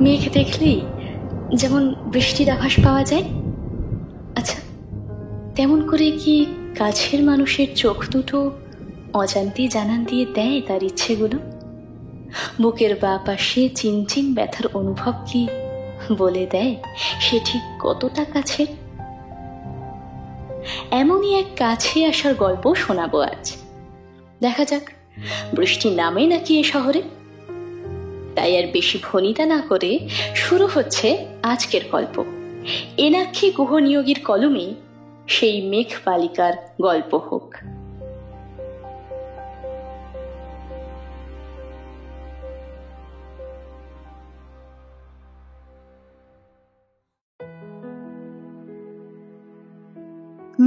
মেঘ দেখলেই যেমন বৃষ্টির আভাস পাওয়া যায়, আচ্ছা তেমন করে কি কাছের মানুষের চোখ দুটো অজান্তেই জানান দিয়ে দেয় তার ইচ্ছেগুলো? বুকের বাঁ পাশে চিনচিন ব্যথার অনুভব কি বলে দেয় সে ঠিক কতটা কাছের? এমনই এক কাছে আসার গল্প শোনাবো আজ। দেখা যাক বৃষ্টি নামে নাকি এ শহরে। তাই আর বেশি ভনিতা না করে শুরু হচ্ছে আজকের গল্প। এনাক্ষী গুহনিয়োগীর কলমে সেই মেঘ বালিকার গল্প হোক।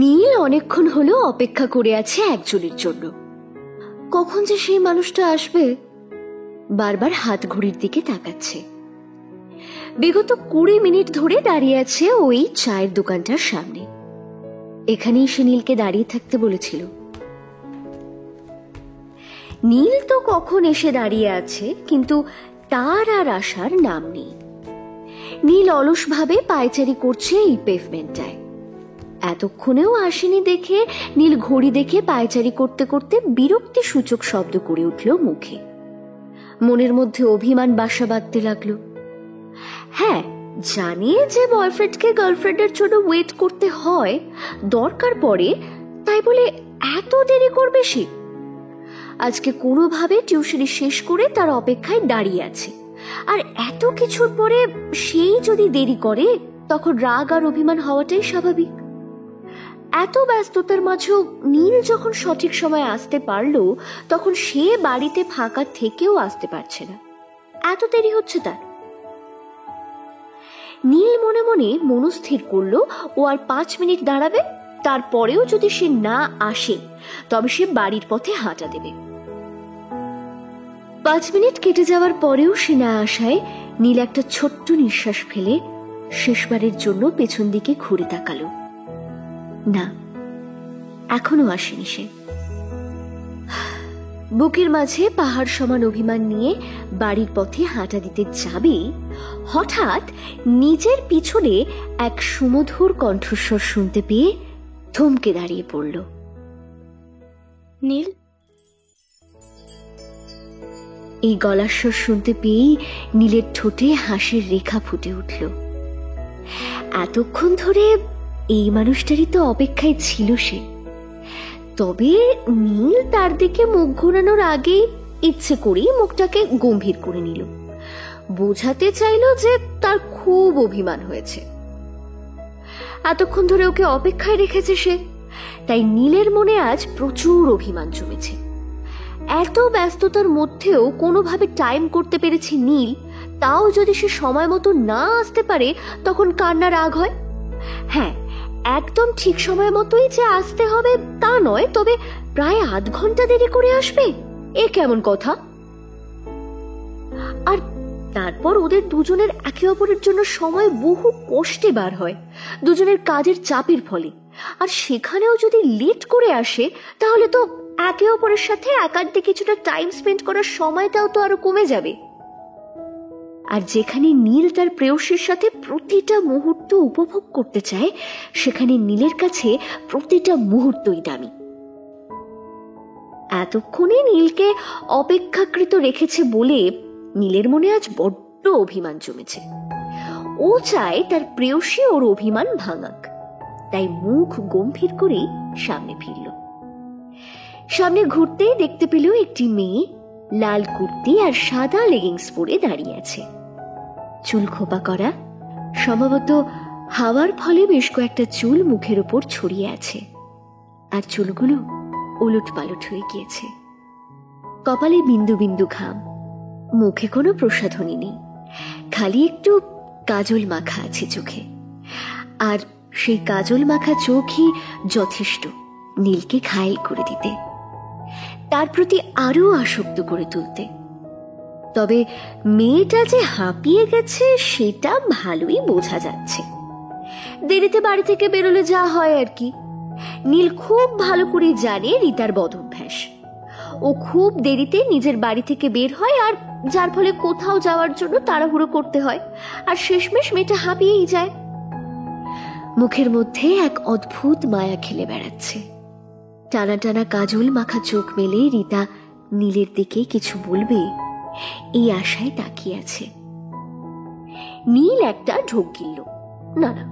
নীল অনেকক্ষণ হলো অপেক্ষা করে আছে একজনের জন্য। কখন যে সেই মানুষটা আসবে বারবার হাত ঘড়ির দিকে তাকাচ্ছে। বিগত 20 মিনিট ধরে দাঁড়িয়ে আছে ওই চায়ের দোকানটার সামনে। এখানেই সে নীলকে দাঁড়িয়ে থাকতে বলেছিল। নীল তো কখন এসে দাঁড়িয়ে আছে, কিন্তু তার আর আসার নাম নেই। নীল অলসভাবে পায়চারি করছে এই পেভমেন্টটায়। এতক্ষণেও আসেনি দেখে নীল ঘড়ি দেখে পায়চারি করতে করতে বিরক্তি সূচক শব্দ করে উঠল মুখে। মনের মধ্যে অভিমান বাসা বাঁধতে লাগলো। হ্যাঁ, জানি যে বয়ফ্রেন্ডকে গার্লফ্রেন্ডের জন্য ওয়েট করতে হয়, দরকার পড়ে, তাই বলে এত দেরি করবে সে? আজকে কোনোভাবে টিউশনি শেষ করে তার অপেক্ষায় দাঁড়িয়ে আছে, আর এত কিছুর পরে সেই যদি দেরি করে তখন রাগ আর অভিমান হওয়াটাই স্বাভাবিক। এত ব্যস্ততার মাঝেও নীল যখন সঠিক সময় আসতে পারলো, তখন সে বাড়িতে ফাঁকা থেকেও আসতে পারছে না। এত দেরি হচ্ছে তার। নীল মনে মনে মনস্থির করলো ও আর 5 মিনিট দাঁড়াবে, তারপরেও যদি সে না আসে তবে সে বাড়ির পথে হাঁটা দেবে। 5 মিনিট কেটে যাওয়ার পরেও সে না আসায় নীল একটা ছোট্ট নিঃশ্বাস ফেলে শেষবারের জন্য পেছন দিকে ঘুরে তাকালো। না, এখনো আসেনি সে। বুকের মাঝে পাহাড় সমান অভিমান নিয়ে বাড়ির পথে হাঁটা দিতে যাবে, হঠাৎ নিজের পিছনে এক সুমধুর কণ্ঠস্বর শুনতে পেয়ে থমকে দাঁড়িয়ে পড়ল। নীল। এই গলার স্বর শুনতে পেয়েই নীলের ঠোঁটে হাসির রেখা ফুটে উঠল। এতক্ষণ ধরে এই মানুষটারই তো অপেক্ষায় ছিল সে। তবে নীল তার দিকে মুখ ঘোরানোর আগেই ইচ্ছে করেই মুখটাকে গম্ভীর করে নিল, বোঝাতে চাইল যে তার খুব অভিমান হয়েছে। এতক্ষণ ধরে ওকে অপেক্ষায় রেখেছে সে, তাই নীলের মনে আজ প্রচুর অভিমান জমেছে। এত ব্যস্ততার মধ্যেও কোনোভাবে টাইম করতে পেরেছে নীল, তাও যদি সে সময় মতো না আসতে পারে তখন কার না রাগ হয়। হ্যাঁ, একদম ঠিক সময় মতোই যে আসতে হবে তা নয়, তবে প্রায় আধ ঘন্টা দেরি করে আসবে, এ কেমন কথা? আর তারপর ওদের দুজনের একে অপরের জন্য সময় বহু কষ্টে বার হয়, দুজনের কাজের চাপের ফলে। আর সেখানেও যদি লেট করে আসে তাহলে তো একে অপরের সাথে একান্তে কিছুটা টাইম স্পেন্ড করার সময়টাও তো আরো কমে যাবে। আর যেখানে নীল তার প্রেয়সীর সাথে প্রতিটা মুহূর্ত উপভোগ করতে চায়, সেখানে নীলের কাছে প্রতিটা মুহূর্তই দামি। এতক্ষণে নীলকে অপেক্ষাকৃত রেখেছে বলে নীলের মনে আজ বড্ড অভিমান জমেছে। ও চায় তার প্রেয়সী ওর অভিমান ভাঙাক, তাই মুখ গম্ভীর করেই সামনে ফিরল। সামনে ঘুরতেই দেখতে পেল একটি মেয়ে লাল কুর্তি আর সাদা লেগিংস পরে দাঁড়িয়ে আছে। চুল খোপা করা, সম্ভবত হাওয়ার ফলে বেশ কয়েকটা চুল মুখের উপর ছড়িয়ে আছে, আর চুলগুলো উলট পালট হয়ে গিয়েছে। কপালে বিন্দু বিন্দু ঘাম, মুখে কোনো প্রসাধনী নেই, খালি একটু কাজল মাখা আছে চোখে। আর সেই কাজল মাখা চোখই যথেষ্ট নীলকে ঘায়েল করে দিতে, তার প্রতি আরো আসক্ত করে তুলতে। তবে মেয়েটা যে হাঁপিয়ে গেছে সেটা ভালোই বোঝা যাচ্ছে। দেরিতে বাড়ি থেকে বেরোলে যা হয় আর কি। নীল খুব ভালো করে জানে রিতার বদভ্যাস। ও খুব দেরিতে নিজের বাড়ি থেকে বের হয়, আর যার ফলে কোথাও যাওয়ার জন্য তাড়াহুড়ো করতে হয়, আর শেষমেশ মেয়েটা হাঁপিয়েই যায়। মুখের মধ্যে এক অদ্ভুত মায়া খেলে বেড়াচ্ছে। টানা টানা কাজল মাখা চোখ মেলে রীতা নীলের দিকে কিছু বলবে এই আশায় তাকিয়ে আছে। নীল একটা ঢোক গিলল। না না,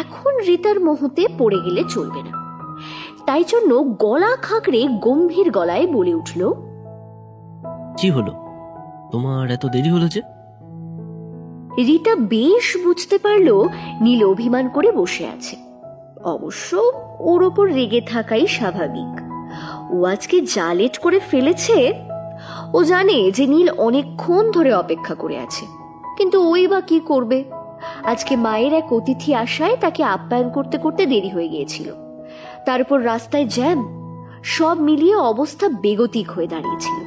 এখন রীতার মোহতে পড়ে গেলে চলবে না। তাই জন্য গলা খাঁকড়ে গম্ভীর গলায় বলে উঠল, কি হলো, তোমার এত দেরি হলো যে? রীতা বেশ বুঝতে পারল নীল অভিমান করে বসে আছে। অবশ্য ওর ওপর রেগে থাকাই স্বাভাবিক। ও আজকে যা লেট করে ফেলেছে, ও জানে যে নীল অনেকক্ষণ ধরে অপেক্ষা করে আছে, কিন্তু ওই বা কি করবে। আজকে মায়ের এক অতিথি আসায় তাকে আপ্যায়ন করতে করতে দেরি হয়ে গিয়েছিল। তারপর রাস্তায় জ্যাম, সব মিলিয়ে অবস্থা বেগতিক হয়ে দাঁড়িয়েছিল।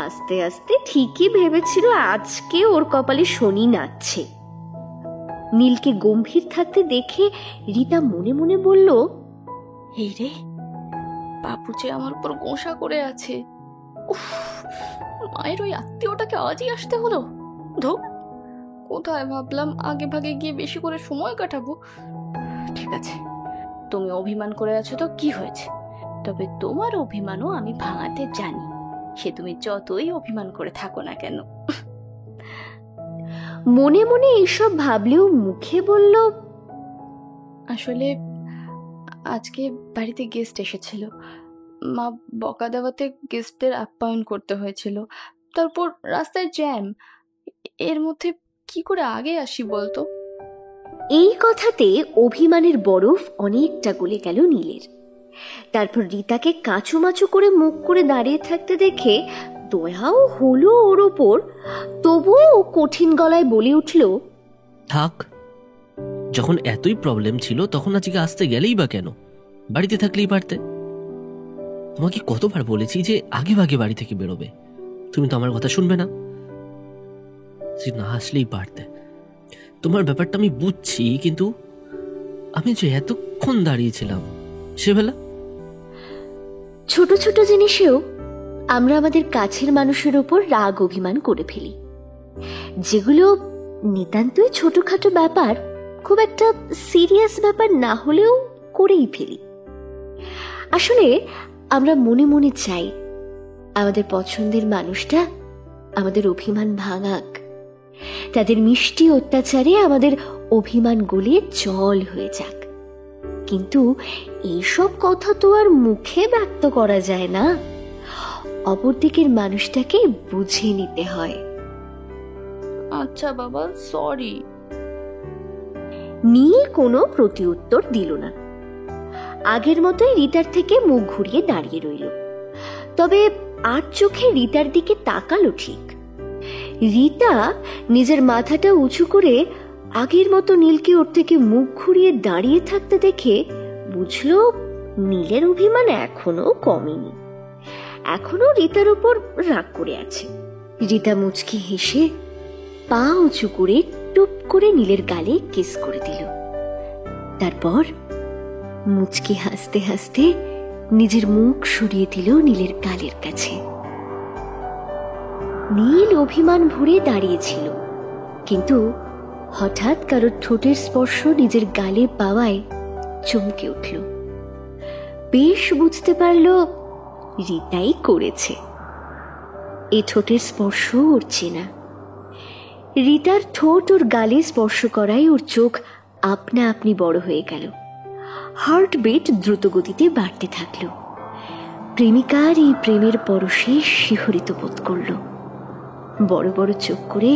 আস্তে আস্তে ঠিকই ভেবেছিল আজকে ওর কপালে শনি নাচছে। নীলকে গম্ভীর থাকতে দেখে রীতা মনে মনে বলল, এই রে, বাপু যে আমার উপর গোসা করে আছে। উফ, মায়ের ওই আত্মীয়টাকে আজই আসতে হলো। ধুপ, কোথায় ভাবলাম আগে ভাগে গিয়ে বেশি করে সময় কাটাবো। ঠিক আছে, তুমি অভিমান করে আছো তো কি হয়েছে, তবে তোমার অভিমানও আমি ভাঙাতে জানি, সে তুমি যতই অভিমান করে থাকো না কেন। মনে মনে এইসব ভাবলেও মুখে বলল, আসলে আজকে বাড়িতে গেস্ট এসেছিল, মা বকা দেওয়াতে গেস্টদের আপ্যায়ন করতে হয়েছিল, তারপর রাস্তায় জ্যাম, এর মধ্যে কি করে আগে আসি বলতো। এই কথাতে অভিমানের বরফ অনেকটা গলে গেল নীলের। তারপর রীতাকে কাঁচুমাচু করে মুখ করে দাঁড়িয়ে থাকতে দেখে দয়াও হলো ওর ওপর। তবুও ও কঠিন গলায় বলে উঠল, থাক, যখন এতই প্রবলেম ছিল তখন আজকে আসতে গেলেই বা কেন? বাড়িতে থাকলেই পারতে। তোমাকে কতবার বলেছি যে আগে ভাগে বাড়ি থেকে বেরোবে, তুমি তো আমার কথা শুনবে না। যে না আসলেই পারতে। তোমার ব্যাপারটা আমি বুঝছি, কিন্তু আমি যে এতক্ষণ দাঁড়িয়েছিলাম সেবেলা। ছোট ছোট জিনিসেও আমরা আমাদের কাছের মানুষের ওপর রাগ অভিমান করে ফেলি, যেগুলো নিতান্তই ছোটখাটো ব্যাপার, খুব একটা সিরিয়াস ব্যাপার না হলেও করেই ফেলি। আসলে আমরা মনে মনে চাই আমাদের পছন্দের মানুষটা আমাদের অভিমান ভাঙাক, তাদের মিষ্টি অত্যাচারে আমাদের অভিমান গলিয়ে জল হয়ে যাক। কিন্তু এইসব কথা তো আর মুখে ব্যক্ত করা যায় না, অপরদিকের মানুষটাকে বুঝে নিতে হয়। আচ্ছা বাবা, সরি। নীল কোনো প্রতিউত্তর দিল না। আগের মতোই রীতার থেকে মুখ ঘুরিয়ে দাঁড়িয়ে রইল। তবে আর চোখে রীতার দিকে তাকালো ঠিক। রীতা নিজের মাথাটা উঁচু করে আগের মতো নীলকে ওর থেকে মুখ ঘুরিয়ে দাঁড়িয়ে থাকতে দেখে বুঝল নীলের অভিমান এখনো কমেনি, এখনো রীতার উপর রাগ করে আছে। রীতা মুচকি হেসে পা উঁচু করে টুপ করে নীলের গালে কিস করে দিল। তারপর মুচকি হাসতে হাসতে নিজের মুখ সরিয়ে দিল নীলের গালের কাছে। নীল অভিমান ভরে দাঁড়িয়েছিল, কিন্তু হঠাৎ কারোর ঠোঁটের স্পর্শ নিজের গালে পাওয়ায় চমকে উঠল। বেশ বুঝতে পারল রীতাই করেছে। এই ঠোঁটের স্পর্শ ওর চেনা। রীতার ঠোঁট ওর গালে স্পর্শ করায় ওর চোখ আপনা আপনি বড় হয়ে গেল। হার্টবিট দ্রুত গতিতে বাড়তে থাকল। প্রেমিকার এই প্রেমের পরশে শিহরিত বোধ করল। বড় বড় চোখ করে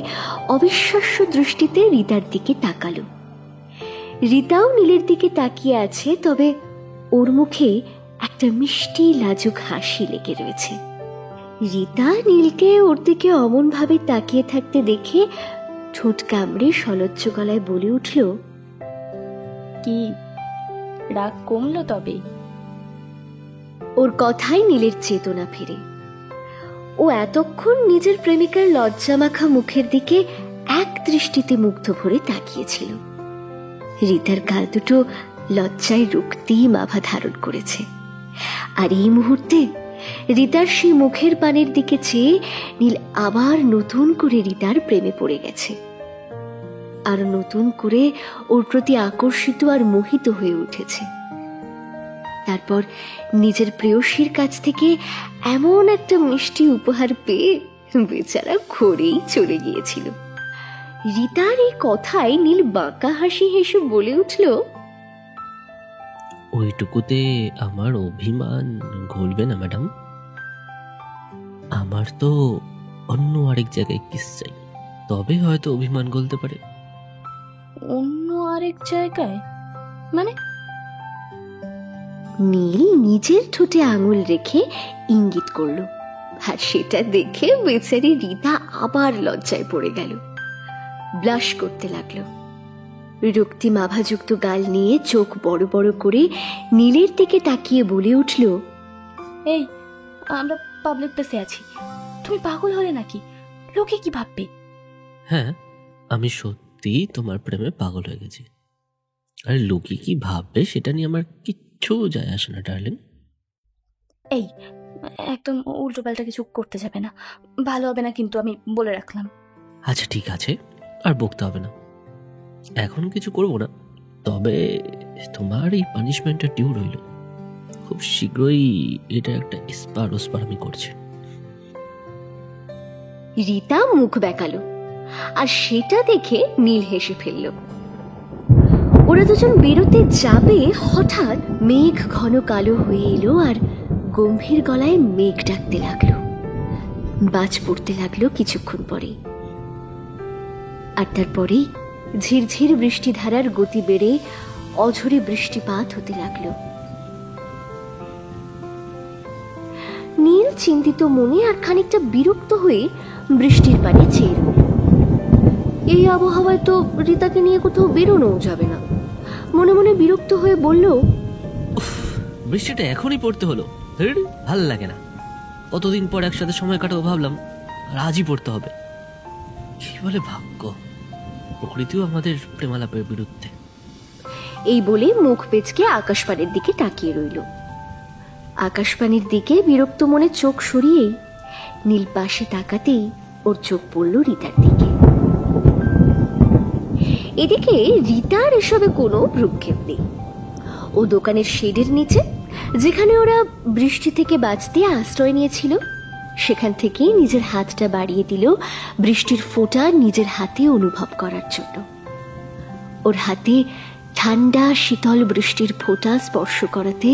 অবিশ্বাস্য দৃষ্টিতে রীতার দিকে তাকালো। রীতাও নীলের দিকে তাকিয়ে আছে, তবে ওর মুখে একটা মিষ্টি লাজুক হাসি লেগে রয়েছে। রীতা নীলকে ওর দিকে অমন ভাবে তাকিয়ে থাকতে দেখে ঠোঁট কামড়ে সলজ্জ গলায় বলে উঠল, কি রাগ কমলো তবে? ওর কথায় নীলের চেতনা ফেরে। ও এতক্ষণ নিজের প্রেমিকার লজ্জামাখা মুখের দিকে এক দৃষ্টিতে মুগ্ধ ভরে তাকিয়েছিল। রীতার গাল দুটো লজ্জায় রক্তিম আভা ধারণ করেছে, আর এই মুহূর্তে রিতার সেই মুখের পানের দিকে চেয়ে নীল আবার নতুন করে রিতার প্রেমে পড়ে গেছে, আর নতুন করে ওর প্রতি আকর্ষিত আর মোহিত হয়ে উঠেছে। তারপর নিজের প্রেয়সীর কাছ থেকে এমন একটা মিষ্টি উপহার পেয়ে বেচারা ঘরেই চলে গিয়েছিল। রিতার এই কথায় নীল বাঁকা হাসি হেসে বলে উঠল, ওইটুকুতে আমার অভিমান গলবে না ম্যাডাম। আমার তো অন্য আরেক জায়গায় কিস চাই, তবে হয়তো অভিমান গলতে পারে। অন্য আরেক জায়গায় মানে? নীল নিজের ঠোঁটে আঙুল রেখে ইঙ্গিত করল, আর সেটা দেখে বেচারি রিতা আবার লজ্জায় পড়ে গেল, ব্লাশ করতে লাগলো। রক্তিম আভাযুক্ত গাল নিয়ে চোখ বড় বড় করে নীলের দিকে তাকিয়ে বলে উঠল, এই, আমরা পাবলিক প্লেসে আছি, তুমি পাগল হলে নাকি? লোকে কি ভাববে? হ্যাঁ, আমি সত্যি তোমার প্রেমে পাগল হয়ে গেছি। আর লোকে কি ভাববে সেটা নিয়ে আমার কিচ্ছু যায় আসে না ডার্লিং। এই, একদম উল্টো পাল্টা কিছু করতে যাবে না, ভালো হবে না কিন্তু, আমি বলে রাখলাম। আচ্ছা ঠিক আছে, আর বকতে হবে না, এখন কিছু করবো না। তবে তোমার এই পানিশমেন্টটা ডিউ রইল, খুব শীঘ্রই এটা একটা ইস্পার ওস্পার আমি করছি। রিতা মুখ বেঁকালো, আর সেটা দেখে নীল হেসে ফেলল। ওরা দুজন বেরোতে যাবে, হঠাৎ মেঘ ঘন কালো হয়ে এলো, আর গম্ভীর গলায় মেঘ ডাকতে লাগলো। বাজ পড়তে লাগলো কিছুক্ষণ পরে, আর তারপরেই ঝিরঝির বৃষ্টিধারার গতি বেড়ে অঝরে বৃষ্টিপাত হতে লাগলো। নীল চিন্তিত মনে আর খানিকটা বিরক্ত হয়ে বৃষ্টির পানে চেয়ে রইল। এই আবহাওয়ায় তো রিতাকে নিয়ে কোথাও বেরোনো যাবে না। মনে মনে বিরক্ত হয়ে বলল, বৃষ্টিটা এখনই পড়তে হলো, ভাল লাগে না। কতদিন পর একসাথে সময় কাটাবো ভাবলাম, আর আজই পড়তে হবে। কি বলে ভাগ্য, প্রকৃতিও আমাদের প্রেমালাপের বিরুদ্ধে। এই বলে মুখ পেঁচকে আকাশপানের দিকে তাকিয়ে রইল। আকাশপানির দিকে বিরক্ত মনে চোখ সরিয়েই নীল পাশে তাকাতেই ওর চোখ পড়ল রিতার দিকে। এদিকে রিতার এসবে কোনো ভ্রুক্ষেপ নেই। ও দোকানের শেডের নিচে, যেখানে ওরা বৃষ্টি থেকে বাঁচতে আশ্রয় নিয়েছিল, সেখান থেকে নিজের হাতটা বাড়িয়ে দিল বৃষ্টির ফোঁটা নিজের হাতে অনুভব করার জন্য। ওর হাতে ঠান্ডা শীতল বৃষ্টির ফোঁটা স্পর্শ করাতে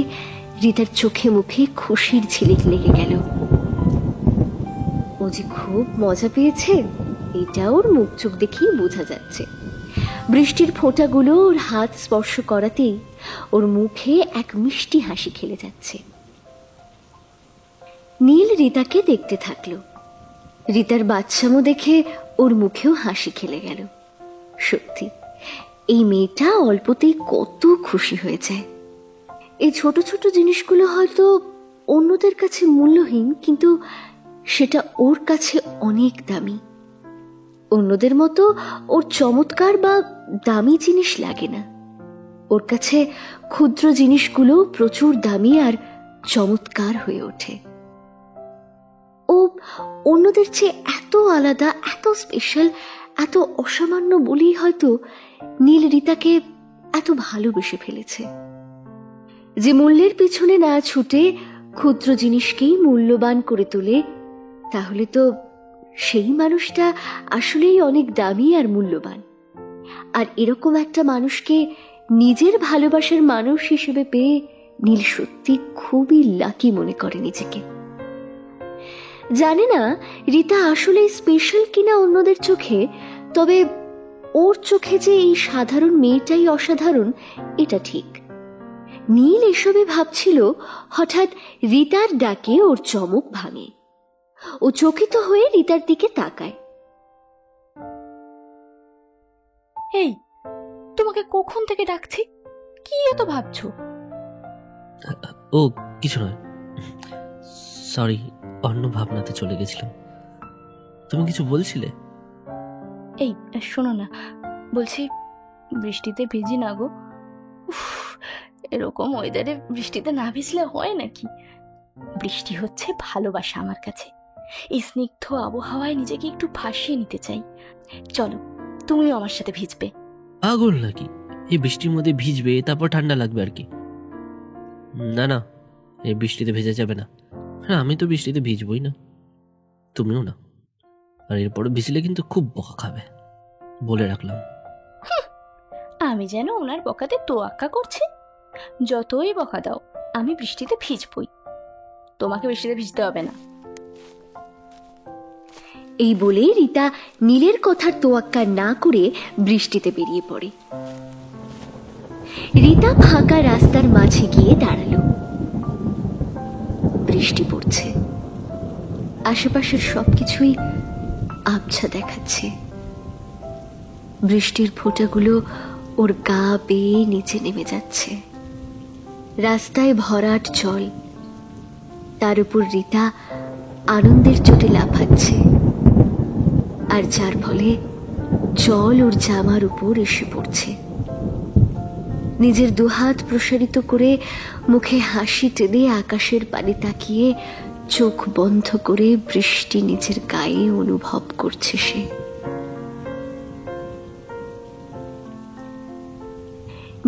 রিতার চোখে মুখে খুশির ঝিলিক লেগে গেল। ও যে খুব মজা পেয়েছে এটা ওর মুখ চোখ দেখেই বোঝা যাচ্ছে। বৃষ্টির ফোঁটাগুলো ওর হাত স্পর্শ করাতেই ওর মুখে এক মিষ্টি হাসি খেলে যাচ্ছে। নীল রিতাকে দেখতে থাকলো। রিতার বাচ্চামো দেখে ওর মুখেও হাসি খেলে গেল। সত্যি এই মেয়েটা অল্পতেই কত খুশি হয়ে যায়। এই ছোট ছোট জিনিসগুলো হয়তো অন্যদের কাছে মূল্যহীন, কিন্তু সেটা ওর কাছে অনেক দামি। অন্যদের মতো ওর চমৎকার বা দামি জিনিস লাগে না। ওর কাছে ক্ষুদ্র জিনিসগুলো প্রচুর দামি আর চমৎকার হয়ে ওঠে। ও অন্যদের চেয়ে এত আলাদা, এত স্পেশাল, এত অসামান্য বলেই হয়তো নীল রিতাকে এত ভালোবেসে ফেলেছে। যে মূল্যের পিছনে না ছুটে ক্ষুদ্র জিনিসকেই মূল্যবান করে তোলে, তাহলে তো সেই মানুষটা আসলেই অনেক দামি আর মূল্যবান। আর এরকম একটা মানুষকে নিজের ভালোবাসার মানুষ হিসেবে পেয়ে নীল সত্যি খুবই লাকি মনে করে নিজেকে। জানে না রিতা আসলে স্পেশাল কিনা অন্যদের চোখে, তবে ওর চোখে যে এই সাধারণ মেয়েটাই অসাধারণ এটা ঠিক। নীল এসবে ভাবছিল, হঠাৎ রিতার ডাকে ওর চমক ভাঙে। ও চকিত হয়ে রিতার দিকে তাকায়। এই, তোমাকে কখন থেকে ডাকছি, কি এত ভাবছো? ও কিছু নয়, সরি, অন্য ভাবনাতে চলে গেছিলাম। তুমি কিছু বলছিলে? এই শোনো না, বলছি বৃষ্টিতে ভিজি না গো। উফ, এরকম ওয়েদারে বৃষ্টিতে না ভিজলে হয় নাকি? বৃষ্টি হচ্ছে ভালোবাসা আমার কাছে। এই স্নিগ্ধ আবহাওয়ায় নিজেকে একটু ভাসিয়ে নিতে চাই। চলো, তুমিও আমার সাথে ভিজবে। পাগল নাকি? এই বৃষ্টির মধ্যে ভিজবে, তারপর ঠান্ডা লাগবে আর কি। না না, এই বৃষ্টিতে ভেজা যাবে না। হ্যাঁ, আমি তো বৃষ্টিতে ভিজবই না, তুমিও না। আর এরপরে ভিজলে কিন্তু খুব বকা খাবে, বলে রাখলাম। আমি যেন ওনার বকাতে তোয়াক্কা করছি। যতই বকা দাও, আমি বৃষ্টিতে ভিজবই। তোমাকে বৃষ্টিতে ভিজতে হবে না। এই বলে রীতা নীলের কথার তোয়াক্কা না করে বৃষ্টিতে বেরিয়ে পড়ে। রীতা ফাঁকা রাস্তার মাঝে গিয়ে দাঁড়ালো। বৃষ্টি পড়ছে, আশেপাশের সবকিছুই আবছা দেখাচ্ছে। বৃষ্টির ফোঁটাগুলো ওর গা বেয়ে নিচে নেমে যাচ্ছে। রাস্তায় ভরাট জল, তার উপর রীতা আনন্দের চোটে লাফাচ্ছে, আর যার ফলে জল ওর জামার উপর এসে পড়ছে। নিজের দুহাত প্রসারিত করে মুখে হাসি টেনে আকাশের পানে তাকিয়ে চোখ বন্ধ করে বৃষ্টি নিজের গায়ে অনুভব করছে সে।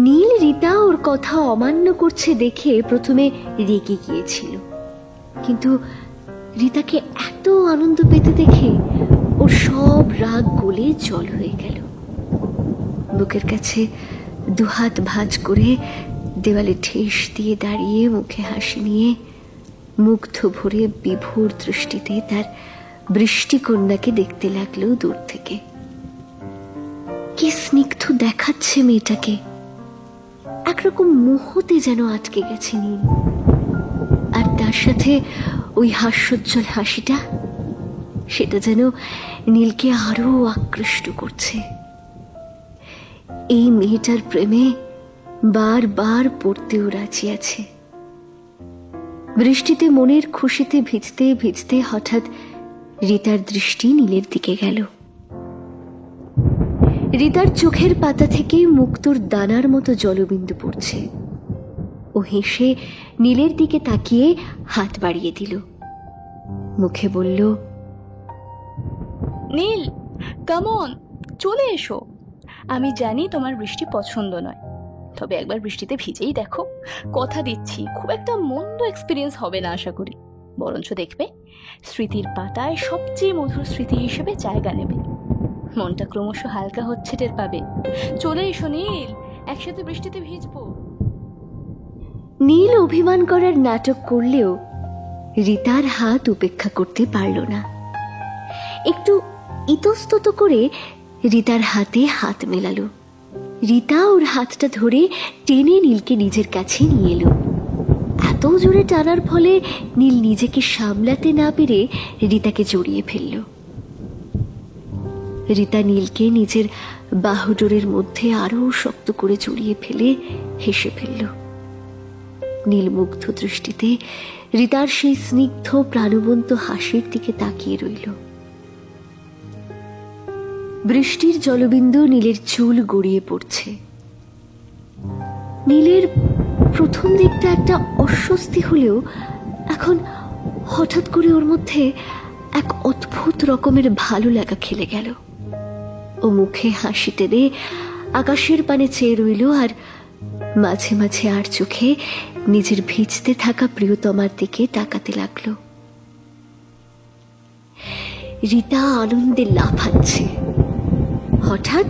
নীল রীতা ওর কথা অমান্য করছে দেখে প্রথমে রেগে গিয়েছিল, কিন্তু রীতাকে এত আনন্দ পেতে দেখে ওর সব রাগ গলে জল হয়ে গেল। বুকের কাছে দুহাত ভাঁজ করে দেওয়ালে ঠেস দিয়ে দাঁড়িয়ে মুখে হাসি নিয়ে মুগ্ধ ভরে বিভোর দৃষ্টিতে তার বৃষ্টিকন্যাকে দেখতে লাগলো দূর থেকে। কি স্নিগ্ধ দেখাচ্ছে মেয়েটাকে, একরকম মোহতে যেন আটকে গেছে নীল। আর তার সাথে ওই হাস্যোজ্জ্বল হাসিটা, সেটা যেন নীলকে আরো আকৃষ্ট করছে। এই মেয়েটার প্রেমে বারবার পড়তেও রাজি আছে। বৃষ্টিতে মনের খুশিতে ভিজতে ভিজতে হঠাৎ রীতার দৃষ্টি নীলের দিকে গেল। রীতার চোখের পাতা থেকে মুক্তোর দানার মতো জলবিন্দু পড়ছে। ও হেসে নীলের দিকে তাকিয়ে হাত বাড়িয়ে দিল, মুখে বলল, নীল, কাম অন, চলে এসো। আমি জানি তোমার বৃষ্টি পছন্দ নয়, তবে একবার বৃষ্টিতে ভিজেই দেখো। কথা দিচ্ছি, খুব একটা মন্দ এক্সপিরিয়েন্স হবে না আশা করি। বরঞ্চ দেখবে স্মৃতির পাতায় সবচেয়ে মধুর স্মৃতি হিসেবে জায়গা নেবে। মনটা ক্রমশ হালকা হচ্ছে টের পাবে। চলে এসো নীল, একসাথে বৃষ্টিতে ভিজবো। নীল অভিমান করার নাটক করলেও রীতার হাত উপেক্ষা করতে পারল না। একটু ইতস্তত করে রীতার হাতে হাত মেলালো। রীতা ওর হাতটা ধরে টেনে নীলকে নিজের কাছে নিয়ে এলো। এত জোরে টানার ফলে নীল নিজেকে সামলাতে না পেরে রীতাকে জড়িয়ে ফেলল। রীতা নীলকে নিজের বাহুডোরের মধ্যে আরো শক্ত করে জড়িয়ে ফেলে হেসে ফেলল। নীল মুগ্ধ দৃষ্টিতে রীতার সেই স্নিগ্ধ প্রাণবন্ত হাসির দিকে তাকিয়ে রইল। বৃষ্টির জলবিন্দু নীলের চুল গড়িয়ে পড়ছে। নীলের প্রথম দিকটা একটা অস্বস্তি হলেও এখন হঠাৎ করে ওর মধ্যে এক অদ্ভুত রকমের ভালো লাগা খেলে গেল। ও মুখে হাসি টেনে আকাশের পানে চেয়ে রইল, আর মাঝে মাঝে আর চোখে নিজের ভিজতে থাকা প্রিয়তমার দিকে তাকাতে লাগলো। রীতা আনন্দে লাফাচ্ছে। হঠাৎ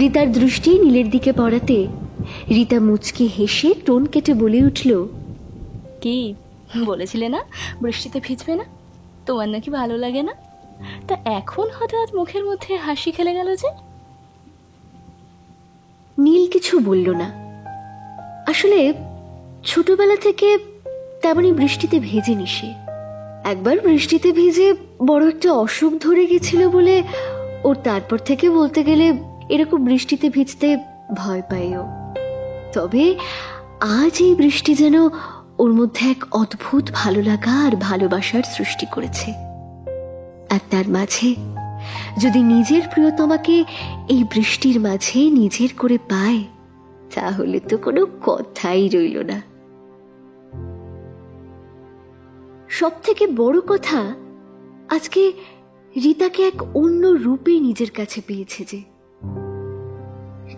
রীতার দৃষ্টি নীলের দিকে পড়াতে রীতা মুচকি হেসে টোন কেটে বলে উঠল, কি বলেছিলে না বৃষ্টিতে ভিজবে না? তোমার নাকি ভালো লাগে না? তা এখন হঠাৎ মুখের মধ্যে হাসি খেলে গেল যে? নীল কিছু বলল না। আসলে ছোটবেলা থেকে তেমনি বৃষ্টিতে ভেজেনি সে। একবার বৃষ্টিতে ভিজে বড় একটা অসুখ ধরে গেছিল বলে ওর তারপর থেকে বলতে গেলে এরকম বৃষ্টিতে ভিজতে ভয় পায়ও। তবে আজ এই বৃষ্টি যেন ওর মধ্যে এক অদ্ভুত ভালো লাগা আর ভালোবাসার সৃষ্টি করেছে। আর তার মাঝে যদি নিজের প্রিয়তমাকে এই বৃষ্টির মাঝে নিজের করে পায়, তাহলে তো কোনো কথাই রইল না। সব থেকে বড় কথা, আজকে রীতাকে এক অন্য রূপে নিজের কাছে পেয়েছে যে।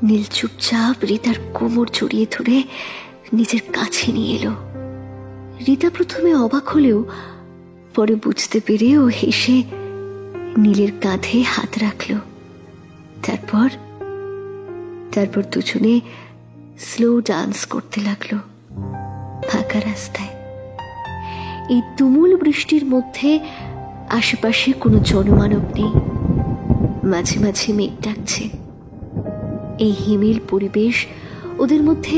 নীল চুপচাপ রীতার কোমর জড়িয়ে ধরে নিজের কাছে নিয়ে এলো। রীতা প্রথমে অবাক হলেও পরে বুঝতে পেরে ও হেসে নীলের কাঁধে হাত রাখল। তারপর দুজনে স্লো ডান্স করতে লাগলো ফাঁকা রাস্তায়। এই তুমুল বৃষ্টির মধ্যে আশেপাশে কোনো জনমানব নেই, মাঝে মাঝে মেঘ ডাকছে। এই হিমেল পরিবেশ ওদের মধ্যে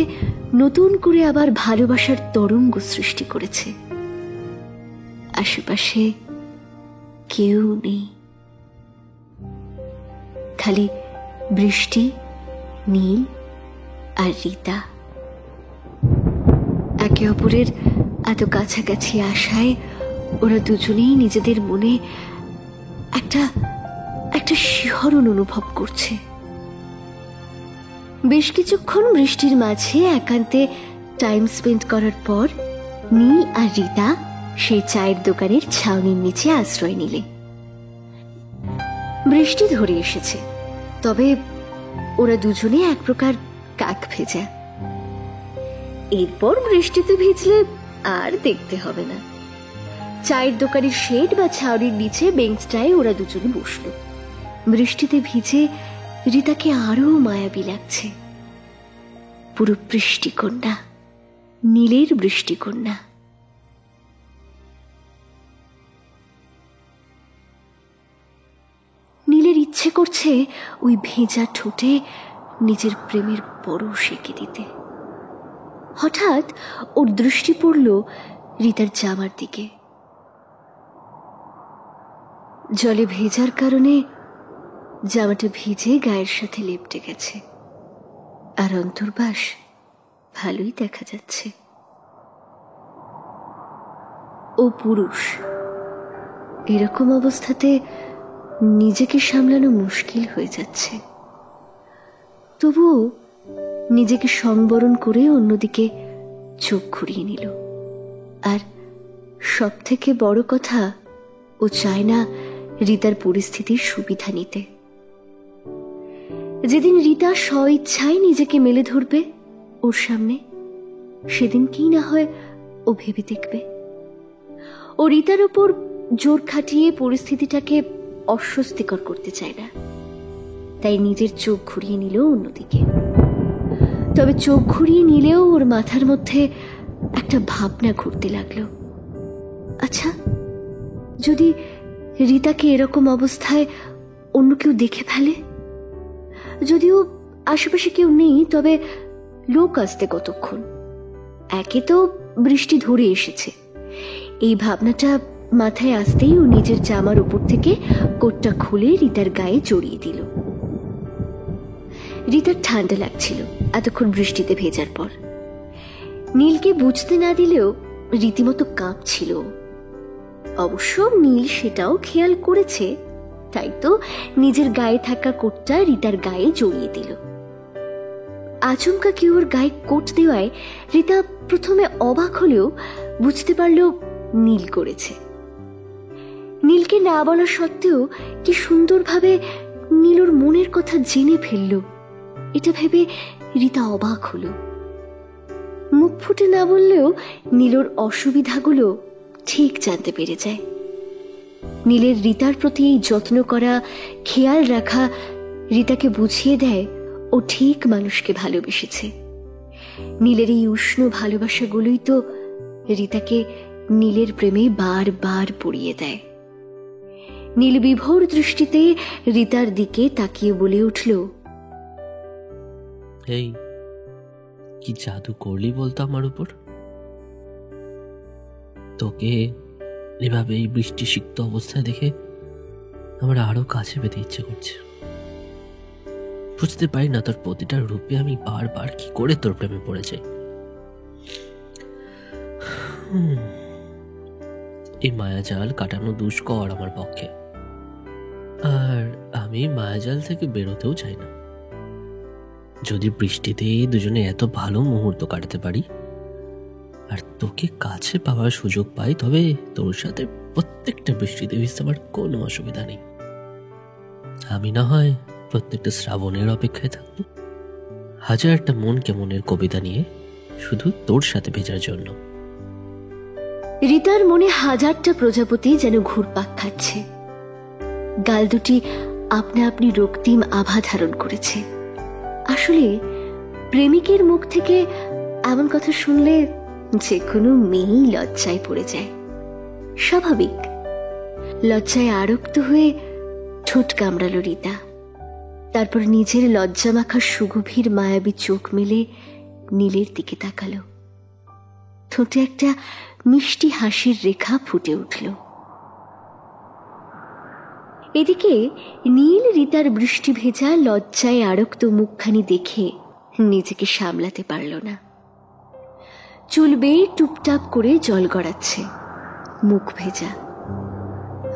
নতুন করে আবার ভালোবাসার তরঙ্গ সৃষ্টি করেছে। আশেপাশে কেউ নেই, খালি বৃষ্টি, নীল আর রীতা। একে অপরের এত কাছাকাছি আসায় ওরা দুজনেই নিজেদের মনে একটা শিহরণ অনুভব করছে। বেশ কিছুক্ষণ বৃষ্টির মাঝে একান্তে টাইম স্পেন্ড করার পর নীল আর রীতা সেই চায়ের দোকানের ছাউনির নিচে আশ্রয় নিলে। বৃষ্টি ধরে এসেছে, তবে ওরা দুজনে এক প্রকার কাক ভেজা। এরপর বৃষ্টিতে ভিজলে আর দেখতে হবে না। চায়ের দোকানের শেড বা ছাউনির নিচে বেঞ্চটায় ওরা দুজনে বসল। বৃষ্টিতে ভিজে রীতাকে আরো মায়াবী লাগছে। পুরো বৃষ্টিকন্যা, নীলের বৃষ্টিকন্যা। নীলের ইচ্ছে করছে ওই ভেজা ঠোঁটে নিজের প্রেমের পরশ এঁকে দিতে। হঠাৎ ওর দৃষ্টি পড়ল রীতার জামার দিকে। জলে ভেজার কারণে জামাটা ভিজে গায়ের সাথে লেপটে গেছে, আর অন্তর্বাস ভালোই দেখা যাচ্ছে। ও পুরুষ, এরকম অবস্থাতে নিজেকে সামলানো মুশকিল হয়ে যাচ্ছে। তবুও নিজেকে সংবরণ করে অন্যদিকে চোখ ঘুরিয়ে নিল। আর সব থেকে বড় কথা, ও চায় না রীতার পরিস্থিতির সুবিধা নিতে। যেদিন রীতা স্বইচ্ছায় নিজেকে মেলে ধরবে ওর সামনে, সেদিন কি না হয় ও ভেবে দেখবে। ও রীতার ওপর জোর খাটিয়ে পরিস্থিতিটাকে অস্বস্তিকর করতে চায় না, তাই নিজের চোখ ঘুরিয়ে নিল অন্যদিকে। তবে চোখ ঘুরিয়ে নিলেও ওর মাথার মধ্যে একটা ভাবনা ঘুরতে লাগলো। আচ্ছা, যদি রীতাকে এরকম অবস্থায় অন্য কেউ দেখে ফেলে? যদিও আশেপাশে কেউ নেই, তবে লোক আসতে কতক্ষণ? একে তো বৃষ্টি ধরে এসেছে। এই ভাবনাটা মাথায় আসতেই ও নিজের জামার উপর থেকে কোটটা খুলে রীতার গায়ে জড়িয়ে দিল। রীতার ঠান্ডা লাগছিল এতক্ষণ বৃষ্টিতে ভেজার পর। নীলকে বুঝতে না দিলেও রীতিমতো কাঁপছিল। অবশ্য নীল সেটাও খেয়াল করেছে, তাই তো নিজের গায়ে থাকা কোটটা রীতার গায়ে জড়িয়ে দিল। আচমকা কেউ ওর গায়ে কোট দেওয়ায় রীতা প্রথমে অবাক হলেও বুঝতে পারল নীল করেছে। নীলকে না বলা সত্ত্বেও কি সুন্দরভাবে নীল ওর মনের কথা জেনে ফেলল, এটা ভেবে রীতা অবাক হলো। মুখ ফুটে না বললেও নীলর অসুবিধাগুলো ঠিক জানতে পেরে যায়। নীলের রীতার প্রতি এই যত্ন করা, খেয়াল রাখা রীতাকে বুঝিয়ে দেয় ও ঠিক মানুষকে ভালোবেসেছে। নীলের এই উষ্ণ ভালোবাসাগুলোই তো রীতাকে নীলের প্রেমে বারবার পড়িয়ে দেয়। নীল বিভোর দৃষ্টিতে রীতার দিকে তাকিয়ে বলে উঠল, এই কি জাদু করলি বলতো আমার উপর? তোকে এভাবে এই বৃষ্টি সিক্ত অবস্থায় দেখে আমার আরো কাছে পেতে ইচ্ছে করছে। বুঝতে পারি না তোর প্রতিটা রূপে আমি বারবার কি করে তোর প্রেমে পড়ে যাই। এই মায়াজাল কাটানো দুষ্কর আমার পক্ষে, আর আমি মায়াজাল থেকে বেরোতেও চাই না। যদি বৃষ্টিতে দুজনে এত ভালো মুহূর্ত কাটাতে পারি, আর তোকে কাছে পাওয়ার সুযোগ পাই, তবে তোর সাথে প্রত্যেকটা বৃষ্টিতে ভিজতে আমার কোনো অসুবিধা নেই। আমি না হয় প্রত্যেকটা শ্রাবণের অপেক্ষায় থাকবো, হাজারটা মনের কবিতা নিয়ে শুধু তোর সাথে ভেজার জন্য। রিতার মনে হাজারটা প্রজাপতি যেন ঘুরপাক খাচ্ছে। গাল দুটি আপনা আপনি রক্তিম আভা ধারণ করেছে। আসলে প্রেমিকের মুখ থেকে এমন কথা শুনলে যে কোনো মেয়েই লজ্জায় পড়ে যায়, স্বাভাবিক। লজ্জায় আরক্ত হয়ে ঠোঁট কামড়ালো রিতা। তারপর নিজের লজ্জা মাখা সুগভীর মায়াবী চোখ মেলে নীলের দিকে তাকালো। ঠোঁটে একটা মিষ্টি হাসির রেখা ফুটে উঠল। এদিকে নীল রিতার বৃষ্টি ভেজা লজ্জায় আরক্ত মুখখানি দেখে নিজেকে সামলাতে পারল না। চুল বেয়ে টুপটাপ করে জল গড়াচ্ছে, মুখ ভেজা,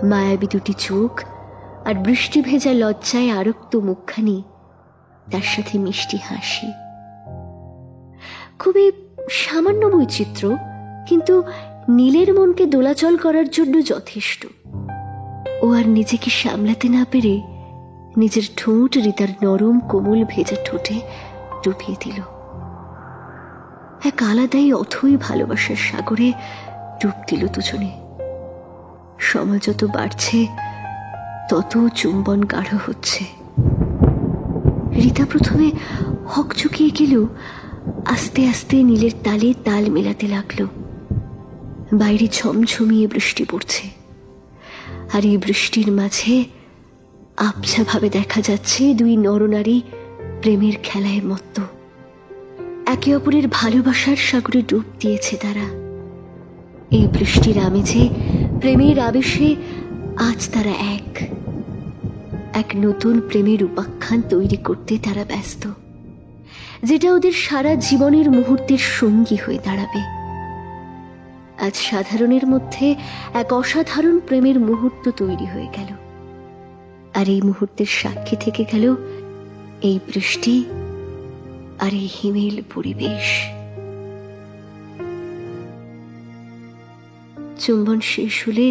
মায়াবী দুটি চোখ আর বৃষ্টি ভেজা লজ্জায় আরক্ত মুখখানি, তার সাথে মিষ্টি হাসি। খুবই সামান্য বৈচিত্র্য, কিন্তু নীলের মনকে দোলাচল করার জন্য যথেষ্ট। ও আর নিজেকে সামলাতে না পেরে নিজের ঠোঁট রিতার নরম কোমল ভেজা ঠোঁটে ডুবিয়ে দিল। এক আলাদাই অথই ভালোবাসার সাগরে ডুব দিল দুজনে। সময় যত বাড়ছে তত চুম্বন গাঢ় হচ্ছে। রিতা প্রথমে হকচকিয়ে গেলেও আস্তে আস্তে নীলের তালে তাল মেলাতে লাগলো। বাইরে ঝমঝমিয়ে বৃষ্টি পড়ছে, আর এই বৃষ্টির মাঝে আবছা ভাবে দেখা যাচ্ছে দুই নরনারী প্রেমের খেলায় মত্ত। একে অপরের ভালোবাসার সাগরে ডুব দিয়েছে তারা। এই বৃষ্টির আমেজে, প্রেমের আবেশে আজ তারা এক নতুন প্রেমের উপাখ্যান তৈরি করতে তারা ব্যস্ত, যেটা ওদের সারা জীবনের মুহূর্তের সঙ্গী হয়ে দাঁড়াবে। আজ সাধারণের মধ্যে এক অসাধারণ প্রেমের মুহূর্ত তৈরি হয়ে গেল, আর এই মুহূর্তের সাক্ষী থেকে গেল এই বৃষ্টি আর এই হিমেল পরিবেশ। চুম্বন শেষ হলে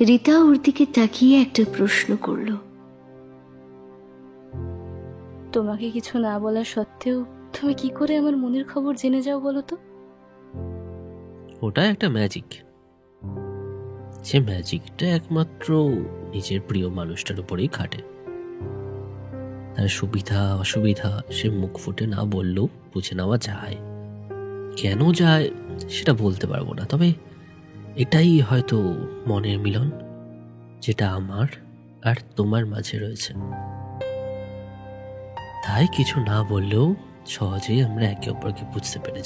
রিতা ওর দিকে তাকিয়ে একটা প্রশ্ন করল। তোমাকে কিছু না বলা সত্ত্বেও তুমি কি করে আমার মনের খবর জেনে যাও বলো তো? ওটা একটা ম্যাজিক। সে ম্যাজিকটা একমাত্র নিজের প্রিয় মানুষটার উপরেই খাটে। তার সুবিধা অসুবিধা সে মুখ ফুটে না বললেও বুঝে নেওয়া যায়। কেন যায় সেটা বলতে পারবো না, তবে এটাই হয়তো মনের মিলন, যেটা আমার আর তোমার মাঝে রয়েছে। তাই কিছু না বললেও সহজেই আমরা একে অপরকে বুঝতে পেরে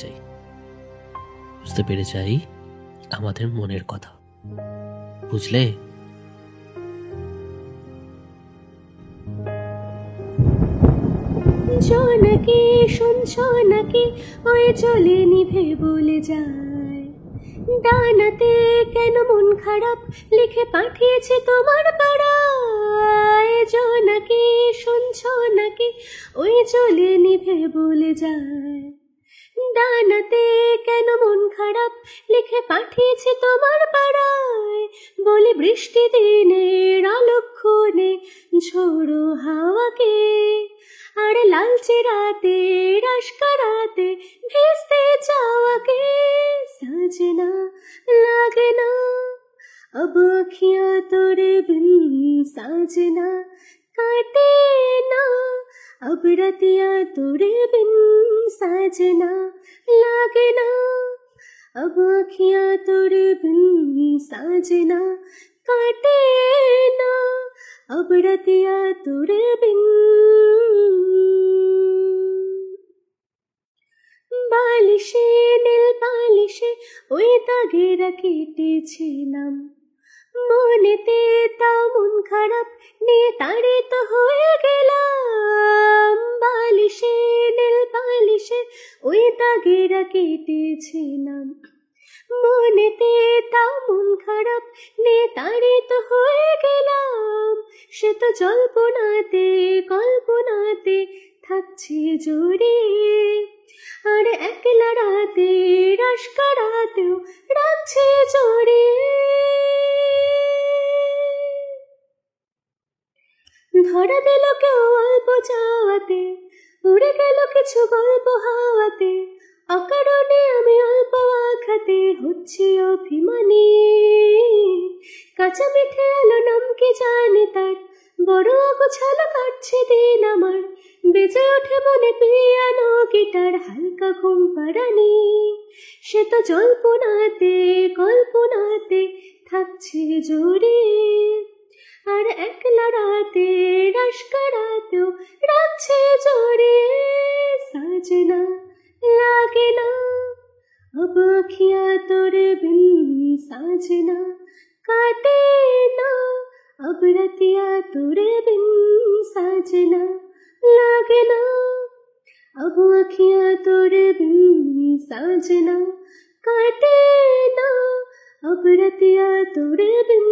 যাই আমাদের মনের কথা, বুঝলে? জোনাকি শুনছ নাকি, ওই চলে নিভে বলে যায়, ডানাতে কেন মন খারাপ লিখে পাঠিয়েছে তোমার পাড়ায়। জোনাকি শুনছ নাকি, ওই চলে নিভে বলে যায়, ডানাতে কেন মন খারাপ লিখে পাঠিয়েছে তোমার পাড়ায়। বলে বৃষ্টি দিনের অলক্ষণে ঝোড়ো হাওয়াকে, আর লালচে রাতে রাশকারাতে ভেস্তে যাওয়াকে। সাजना লাগনা अब अखियां तोरे बिन, साजना काटे ना अब रतिया तोरे बिन, साजना लागना अब अखियां तोरे बिन, साजना काटे ना अब रतिया तोरे बिन। বালিশে নীল পালিশে ওই দাগেরা কেটেছিলাম, মনেতে তাও মন খারাপ নিয়ে তাড়িত হয়ে গেলাম। বালিশে নীল পালিশে ওই দাগেরা কেটেছিলাম, মনেতে তাও মন খারাপ নিয়ে তাড়িত হয়ে গেলাম। সে তো জল্পনাতে কল্পনাতে থাকছে জড়িয়ে, আর একলা রাতে রাস কারাতেও রাখছে জড়িয়ে। ধরা দিল কেউ অল্প চাওয়াতে, উড়ে গেল কিছু গল্প হাওয়াতে, অকারণে আমি অল্প আঘাতে হচ্ছে অভিমানী। কাঁচা পিঠে আলো নাম কি জানি তার, বড় গোছালো কাটছে দিন আমার, বেজে ওঠে মনে পিয়ানো গিটার, হালকা ঘুম পাড়ানি। সে তো জল্পনাতে কল্পনাতে থাকছে জড়িয়ে, আর একলা রাতে রাস কারাতেও রাখছে জড়িয়ে। সাজনা लागे ना अब अखियाँ तोरे बिन, साजना काटे ना अब रतिया तोरे बिन, साजना लागे ना अब अखियाँ तोरे बिन, साजना काटे ना अब रतिया तोरे बिन।